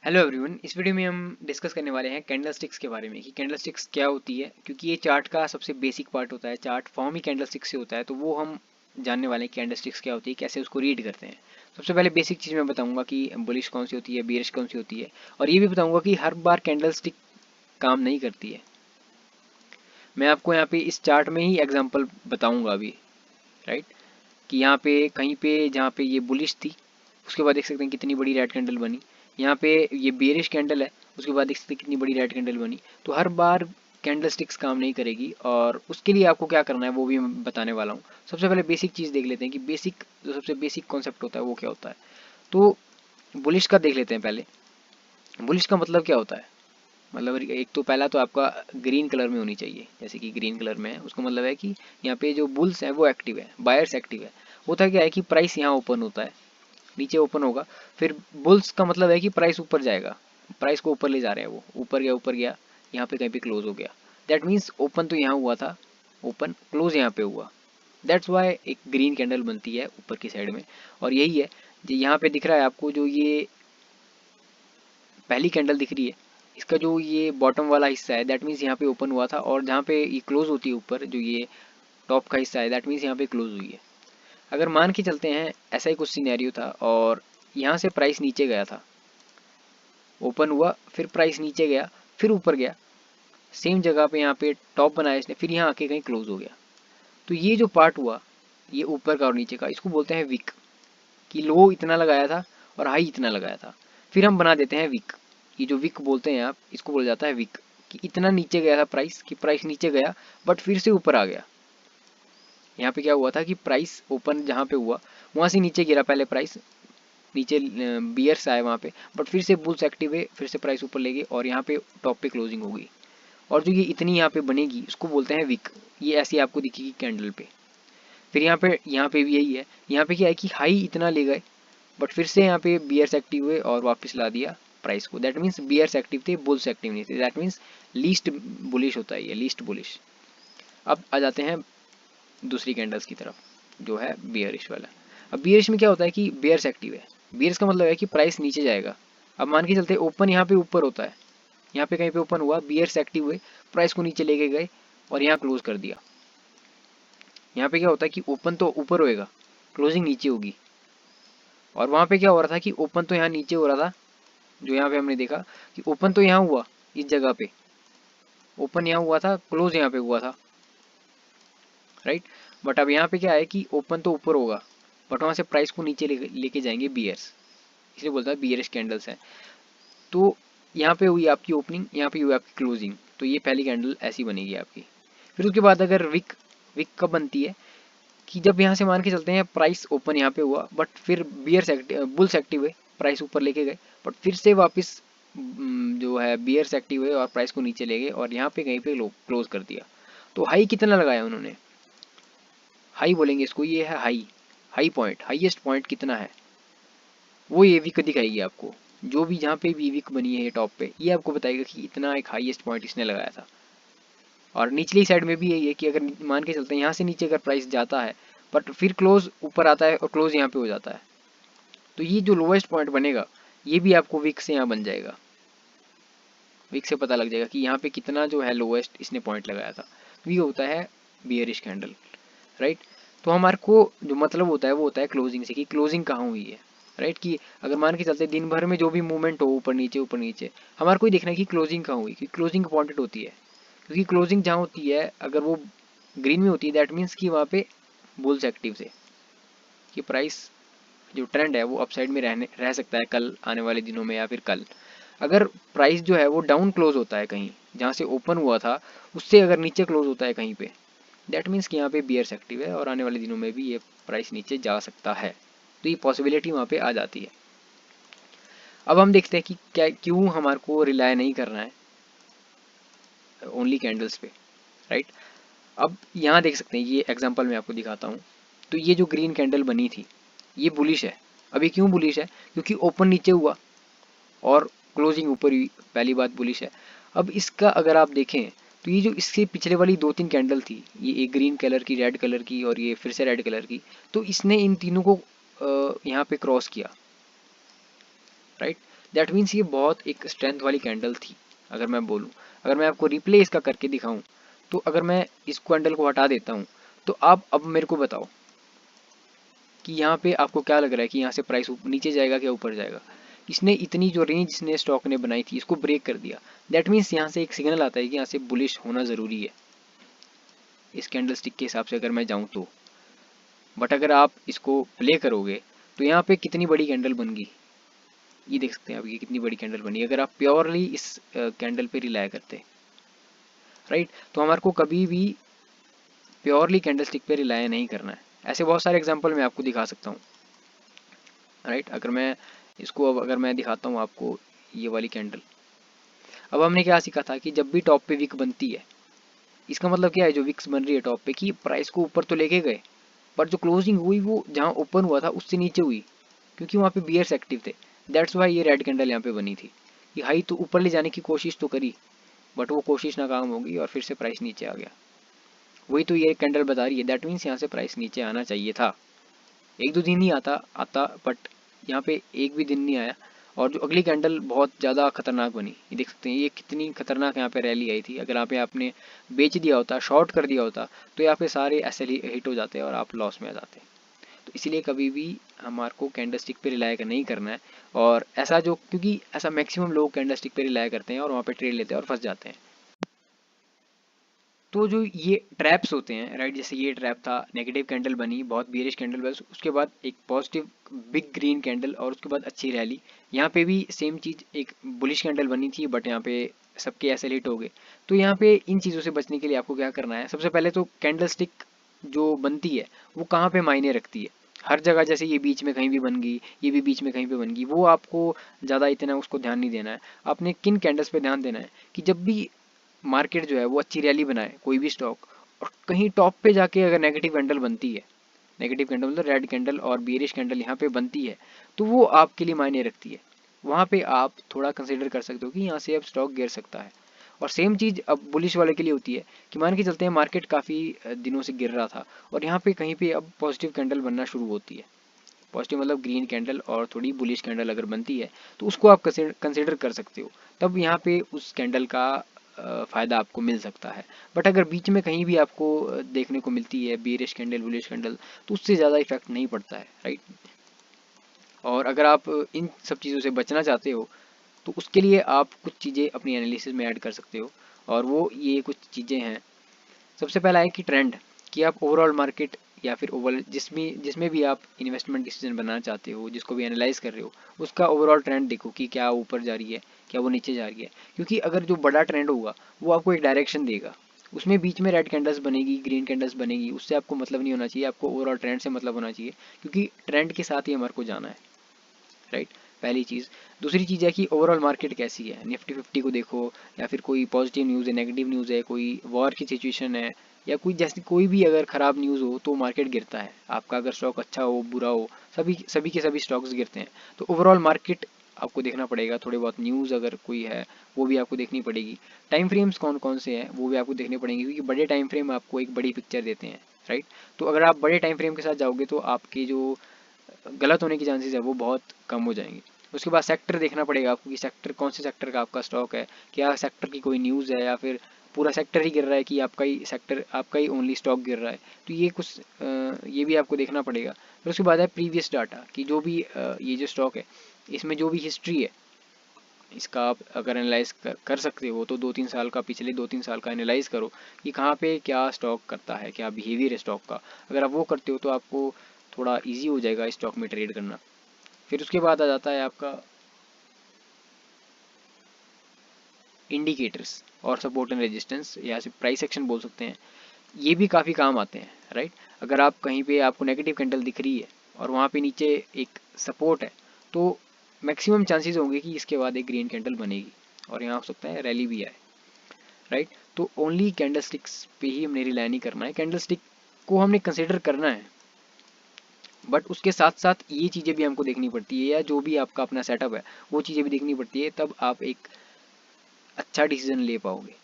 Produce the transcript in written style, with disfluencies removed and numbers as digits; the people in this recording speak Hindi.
हेलो एवरीवन, इस वीडियो में हम डिस्कस करने वाले हैं कैंडलस्टिक्स के बारे में कि कैंडलस्टिक्स क्या होती है। क्योंकि ये चार्ट का सबसे बेसिक पार्ट होता है, चार्ट फॉर्म ही कैंडलस्टिक्स से होता है, तो वो हम जानने वाले हैं कैंडलस्टिक्स क्या होती है, कैसे उसको रीड करते हैं। सबसे पहले बेसिक चीज़ मैं बताऊंगा कि बुलिश कौन सी होती है, बेयरिश कौन सी होती है, और ये भी बताऊंगा कि हर बार कैंडलस्टिक काम नहीं करती है। मैं आपको यहाँ पे इस चार्ट में ही एग्जाम्पल बताऊंगा अभी, राइट, कि यहाँ पे कहीं पे जहाँ पे ये बुलिश थी उसके बाद देख सकते हैं कितनी बड़ी रेड कैंडल बनी। यहाँ पे ये बेरिश कैंडल है, उसके बाद देख सकते हैं कितनी बड़ी रेड कैंडल बनी। तो हर बार कैंडल स्टिक्स काम नहीं करेगी, और उसके लिए आपको क्या करना है वो भी मैं बताने वाला हूँ। सबसे पहले बेसिक चीज़ देख लेते हैं कि बेसिक जो सबसे बेसिक कॉन्सेप्ट होता है वो क्या होता है। तो बुलिश का देख लेते हैं पहले। बुलिश का मतलब क्या होता है, मतलब एक तो पहला तो आपका ग्रीन कलर में होनी चाहिए, जैसे कि ग्रीन कलर में है उसका मतलब है कि यहाँ पे जो बुल्स हैं वो एक्टिव है, बायर्स एक्टिव है। होता क्या है कि प्राइस यहाँ ओपन होता है, नीचे ओपन होगा, फिर बुल्स का मतलब है कि प्राइस ऊपर जाएगा, प्राइस को ऊपर ले जा रहे हैं, वो ऊपर गया, यहाँ पे कहीं पे क्लोज हो गया। दैट मीन्स ओपन तो यहाँ हुआ था, ओपन क्लोज यहाँ पे हुआ। दैट्स वाई एक ग्रीन कैंडल बनती है ऊपर की साइड में। और यही है जो यहाँ पे दिख रहा है आपको, जो ये पहली कैंडल दिख रही है, इसका जो ये बॉटम वाला हिस्सा है दैट मीन्स यहाँ पे ओपन हुआ था, और जहाँ पे ये क्लोज होती है ऊपर जो ये टॉप का हिस्सा है दैट मीन्स यहाँ पे क्लोज हुई है। अगर मान के चलते हैं ऐसा ही कुछ सिनेरियो था और यहाँ से प्राइस नीचे गया था, ओपन हुआ, फिर प्राइस नीचे गया, फिर ऊपर गया, सेम जगह पे यहाँ पे टॉप बनाया इसने, फिर यहाँ आके कहीं क्लोज हो गया। तो ये जो पार्ट हुआ, ये ऊपर का और नीचे का, इसको बोलते हैं विक। कि लो इतना लगाया था और हाई इतना लगाया था, फिर हम बना देते हैं विक। ये जो विक बोलते हैं आप, इसको बोला जाता है विक। कि इतना नीचे गया था प्राइस, कि प्राइस नीचे गया बट फिर से ऊपर आ गया। यहाँ पे क्या हुआ था कि प्राइस ओपन जहाँ पे हुआ वहाँ से नीचे गिरा, पहले प्राइस नीचे बियर्स आए वहाँ पे, बट फिर से बुल्स एक्टिव हुए, फिर से प्राइस ऊपर ले गए और यहाँ पे टॉप पे क्लोजिंग हो गई। और जो ये इतनी यहाँ पे बनेगी उसको बोलते हैं विक। ये ऐसी आपको दिखेगी कैंडल पे। फिर यहाँ पे भी यही है, यहाँ पे क्या है कि हाई इतना ले गए, बट फिर से यहाँ पे बियर्स एक्टिव हुए और वापस ला दिया प्राइस को। दैट मीन्स बियर्स एक्टिव थे, बुल्स एक्टिव नहीं थे। दैट मीन्स लीस्ट बुलिश होता है ये, लीस्ट बुलिश। अब आ जाते हैं दूसरी कैंडल्स की तरफ, जो है बियरिश वाला। अब बियरिश में क्या होता है कि बियर्स एक्टिव है। बियर्स का मतलब है कि प्राइस नीचे जाएगा। अब मान के चलते ओपन यहाँ पे ऊपर होता है, यहाँ पे कहीं पे ओपन हुआ, बियर्स एक्टिव हुए, प्राइस को नीचे लेके गए और यहाँ क्लोज कर दिया। यहाँ पे क्या होता है कि ओपन तो ऊपर होएगा, क्लोजिंग नीचे होगी। और वहाँ पे क्या हो रहा था कि ओपन तो यहाँ नीचे हो रहा था, जो यहाँ पे हमने देखा कि ओपन तो यहाँ हुआ, इस जगह पे ओपन यहाँ हुआ था, क्लोज यहाँ पे हुआ था, राइट। बट अब यहाँ पे क्या है कि ओपन तो ऊपर होगा, बट वहाँ से प्राइस को नीचे लेके जाएंगे बियर्स, इसलिए बोलता है बियरिश कैंडल्स है। तो यहाँ पे हुई आपकी ओपनिंग, यहाँ पे हुई आपकी क्लोजिंग, तो ये पहली कैंडल ऐसी बनेगी आपकी। फिर उसके बाद अगर विक, विक कब बनती है कि जब यहाँ से मान के चलते हैं प्राइस ओपन यहाँ पे हुआ, बट फिर बियर्स एक्टिव, बुल्स एक्टिव हुए, प्राइस ऊपर लेके गए, बट फिर से वापस जो है बियर्स एक्टिव हुए और प्राइस को नीचे ले गए और यहाँ पे कहीं पे क्लोज कर दिया। तो हाई कितना लगाया उन्होंने, हाई बोलेंगे इसको, ये है high, high point, highest point कितना है वो ये विक दिखाएगी आपको। जो भी जहाँ पे भी विक बनी है टॉप पे, ये आपको बताएगा कि इतना एक हाईएस्ट पॉइंट इसने लगाया था। और निचली साइड में भी यही है कि अगर मान के चलते हैं यहाँ से नीचे अगर प्राइस जाता है बट फिर क्लोज ऊपर आता है और क्लोज यहाँ पे हो जाता है, तो ये जो लोएस्ट पॉइंट बनेगा ये भी आपको विक से यहाँ बन जाएगा। विक से पता लग जाएगा कि यहाँ पे कितना जो है लोएस्ट इसने पॉइंट लगाया था। तो ये होता है बियरिश कैंडल, राइट। तो हमारे को जो मतलब होता है वो होता है क्लोजिंग से, कि क्लोजिंग कहाँ हुई है, राइट। कि अगर मान के चलते दिन भर में जो भी मूवमेंट हो ऊपर नीचे, हमारे को देखना है कि क्लोजिंग कहाँ हुई, कि क्लोजिंग इंपॉर्टेंट होती है। क्योंकि क्लोजिंग जहाँ होती है अगर वो ग्रीन में होती है दैट मीन्स कि वहाँ पे बुल्स एक्टिव थे, कि प्राइस जो ट्रेंड है वो अपसाइड में रह सकता है कल आने वाले दिनों में या फिर कल। अगर प्राइस जो है वो डाउन क्लोज होता है कहीं जहाँ से ओपन हुआ था, उससे अगर नीचे क्लोज होता है कहीं पे, दैट मीन्स कि यहाँ पे बियर्स एक्टिव है और आने वाले दिनों में भी ये प्राइस नीचे जा सकता है। तो ये पॉसिबिलिटी वहाँ पे आ जाती है। अब हम देखते हैं कि क्या क्यों हमारे को रिलाय नहीं करना है ओनली कैंडल्स पे, राइट। अब यहाँ देख सकते हैं, ये एग्जांपल मैं आपको दिखाता हूँ। तो ये जो ग्रीन कैंडल बनी थी ये बुलिश है। अब ये क्यों बुलिश है, क्योंकि ओपन नीचे हुआ और क्लोजिंग ऊपर हुई, पहली बात बुलिश है। अब इसका अगर आप देखें तो ये जो इससे पिछले वाली दो तीन कैंडल थी, ये एक ग्रीन कलर की, रेड कलर की और ये फिर से रेड कलर की, तो इसने इन तीनों को यहाँ पे क्रॉस किया, राइट। दैट मीन्स ये बहुत एक स्ट्रेंथ वाली कैंडल थी। अगर मैं बोलूँ, अगर मैं आपको रिप्ले इसका करके दिखाऊं, तो अगर मैं इस कैंडल को हटा देता हूँ, तो आप अब मेरे को बताओ कि यहाँ पे आपको क्या लग रहा है कि यहाँ से प्राइस नीचे जाएगा क्या ऊपर जाएगा। इसने इतनी जो रेंज इसने स्टॉक ने बनाई थी इसको ब्रेक कर दिया। दैट मीन्स यहाँ से एक सिग्नल आता है कि यहाँ से बुलिश होना ज़रूरी है इस कैंडल स्टिक के हिसाब से अगर मैं जाऊँ तो। बट अगर आप इसको प्ले करोगे तो यहाँ पे कितनी बड़ी कैंडल बन गई, ये देख सकते हैं आप, ये कितनी बड़ी कैंडल बनी अगर आप प्योरली इस कैंडल पे रिलाय करते, राइट। तो हमारे को कभी भी प्योरली कैंडल स्टिक पे रिलाय नहीं करना है। ऐसे बहुत सारे एग्जांपल मैं आपको दिखा सकता हूँ, राइट। अगर मैं इसको अब अगर मैं दिखाता हूँ आपको ये वाली कैंडल, अब हमने क्या सीखा था कि जब भी टॉप पे विक बनती है, इसका मतलब क्या है, जो विक्स बन रही है टॉप पे, कि प्राइस को ऊपर तो लेके गए पर जो क्लोजिंग हुई वो जहाँ ओपन हुआ था उससे नीचे हुई, क्योंकि वहाँ पे बियर्स एक्टिव थे। दैट्स वाई ये रेड कैंडल यहाँ पे बनी थी कि हाई तो ऊपर ले जाने की कोशिश तो करी बट वो कोशिश नाकाम हो गई और फिर से प्राइस नीचे आ गया। वही तो ये कैंडल बता रही है। दैट मीन्स यहाँ से प्राइस नीचे आना चाहिए था। एक दो दिन नहीं आता बट यहाँ पे एक भी दिन नहीं आया। और जो अगली कैंडल बहुत ज़्यादा खतरनाक बनी, ये देख सकते हैं ये कितनी खतरनाक यहाँ पे रैली आई थी। अगर यहाँ पे आपने बेच दिया होता, शॉर्ट कर दिया होता, तो यहाँ पे सारे ऐसे हिट हो जाते और आप लॉस में आ जाते। तो इसलिए कभी भी हमारे को कैंडल स्टिक पे रिलाय नहीं करना है। और ऐसा जो, क्योंकि ऐसा मैक्सिमम लोग कैंडल स्टिक पे रिलाय करते हैं और वहाँ पे ट्रेड लेते हैं और फंस जाते हैं। तो जो ये ट्रैप्स होते हैं, राइट, जैसे ये ट्रैप था, नेगेटिव कैंडल बनी, बहुत बियरिश कैंडल, बस उसके बाद एक पॉजिटिव बिग ग्रीन कैंडल और उसके बाद अच्छी रैली। यहाँ पे भी सेम चीज़, एक बुलिश कैंडल बनी थी बट यहाँ पे सबके ऐसे हिट हो गए। तो यहाँ पे इन चीज़ों से बचने के लिए आपको क्या करना है, सबसे पहले तो कैंडल स्टिक जो बनती है वो कहाँ पे मायने रखती है। हर जगह जैसे ये बीच में कहीं भी बन गई, ये भी बीच में कहीं पे बन गई, वो आपको ज़्यादा इतना उसको ध्यान नहीं देना है। आपने किन कैंडल्स पे ध्यान देना है कि जब भी मार्केट जो है वो अच्छी रैली बनाए कोई भी स्टॉक, और कहीं टॉप पे जाके अगर नेगेटिव कैंडल बनती है, नेगेटिव कैंडल मतलब रेड कैंडल और बियरिश कैंडल यहाँ पे बनती है, तो वो आपके लिए मायने रखती है। वहाँ पे आप थोड़ा कंसिडर कर सकते हो कि यहाँ से अब स्टॉक गिर सकता है। और सेम चीज़ अब बुलिश वाले के लिए होती है कि मान के चलते हैं मार्केट काफ़ी दिनों से गिर रहा था और यहाँ पे कहीं पे अब पॉजिटिव कैंडल बनना शुरू होती है। पॉजिटिव मतलब ग्रीन कैंडल और थोड़ी बुलिश कैंडल अगर बनती है तो उसको आप कंसिडर कर सकते हो। तब यहाँ पे उस कैंडल का फ़ायदा आपको मिल सकता है। बट अगर बीच में कहीं भी आपको देखने को मिलती है बेरिश कैंडल, बुलिश कैंडल, तो उससे ज़्यादा इफेक्ट नहीं पड़ता है, राइट। और अगर आप इन सब चीज़ों से बचना चाहते हो तो उसके लिए आप कुछ चीज़ें अपनी एनालिसिस में ऐड कर सकते हो। और वो ये कुछ चीज़ें हैं। सबसे पहला है कि ट्रेंड, कि आप ओवरऑल मार्केट या फिर ओवरऑल जिसमें जिसमें भी आप इन्वेस्टमेंट डिसीजन बनाना चाहते हो, जिसको भी एनालाइज कर रहे हो, उसका ओवरऑल ट्रेंड देखो कि क्या ऊपर जा रही है, क्या वो नीचे जा रही है। क्योंकि अगर जो बड़ा ट्रेंड होगा वो आपको एक डायरेक्शन देगा, उसमें बीच में रेड कैंडल्स बनेगी, ग्रीन कैंडल्स बनेगी, उससे आपको मतलब नहीं होना चाहिए। आपको ओवरऑल ट्रेंड से मतलब होना चाहिए, क्योंकि ट्रेंड के साथ ही हमारे को जाना है, राइट। पहली चीज़। दूसरी चीज़ है कि ओवरऑल मार्केट कैसी है, निफ्टी 50 को देखो, या फिर कोई पॉजिटिव न्यूज़ है, नेगेटिव न्यूज़ है, कोई वॉर की सिचुएशन है, या कोई जैसी कोई भी अगर ख़राब न्यूज़ हो तो मार्केट गिरता है। आपका अगर स्टॉक अच्छा हो बुरा हो, सभी सभी के सभी स्टॉक्स गिरते हैं। तो ओवरऑल मार्केट आपको देखना पड़ेगा। थोड़े बहुत न्यूज़ अगर कोई है वो भी आपको देखनी पड़ेगी। टाइम फ्रेम्स कौन कौन से हैं वो भी आपको देखने पड़ेंगे, क्योंकि बड़े टाइम फ्रेम आपको एक बड़ी पिक्चर देते हैं, राइट। तो अगर आप बड़े टाइम फ्रेम के साथ जाओगे तो आपकी जो गलत होने की चांसेस है वो बहुत कम हो जाएंगे। उसके बाद सेक्टर देखना पड़ेगा आपको कि सेक्टर, कौन से सेक्टर का आपका स्टॉक है, क्या सेक्टर की कोई न्यूज़ है या फिर पूरा सेक्टर ही गिर रहा है कि आपका ही सेक्टर, आपका ही ओनली स्टॉक गिर रहा है। तो ये कुछ ये भी आपको देखना पड़ेगा। फिर उसके बाद है प्रीवियस डाटा, कि जो भी ये जो स्टॉक है इसमें जो भी हिस्ट्री है इसका आप अगर एनालाइज कर सकते हो तो 2-3 साल का, पिछले 2-3 साल का एनालाइज करो कि कहाँ पे क्या स्टॉक करता है, क्या बिहेवियर है स्टॉक का। अगर आप वो करते हो तो आपको थोड़ा इजी हो जाएगा स्टॉक में ट्रेड करना। फिर उसके बाद आ जाता है आपका इंडिकेटर्स और सपोर्ट एंड रेजिस्टेंस, या फिर प्राइस एक्शन बोल सकते हैं। ये भी काफ़ी काम आते हैं, राइट। अगर आप कहीं पे आपको नेगेटिव कैंडल दिख रही है और वहाँ पे नीचे एक सपोर्ट है, तो मैक्सिमम चांसेस होंगे कि इसके बाद एक ग्रीन कैंडल बनेगी और यहाँ हो सकता है रैली भी आए, राइट। तो ओनली कैंडल स्टिक्स पे ही हमने रिलाई नहीं करना है, कैंडल स्टिक को हमने कंसिडर करना है, बट उसके साथ साथ ये चीज़ें भी हमको देखनी पड़ती है, या जो भी आपका अपना सेटअप है वो चीज़ें भी देखनी पड़ती है, तब आप एक अच्छा डिसीजन ले पाओगे।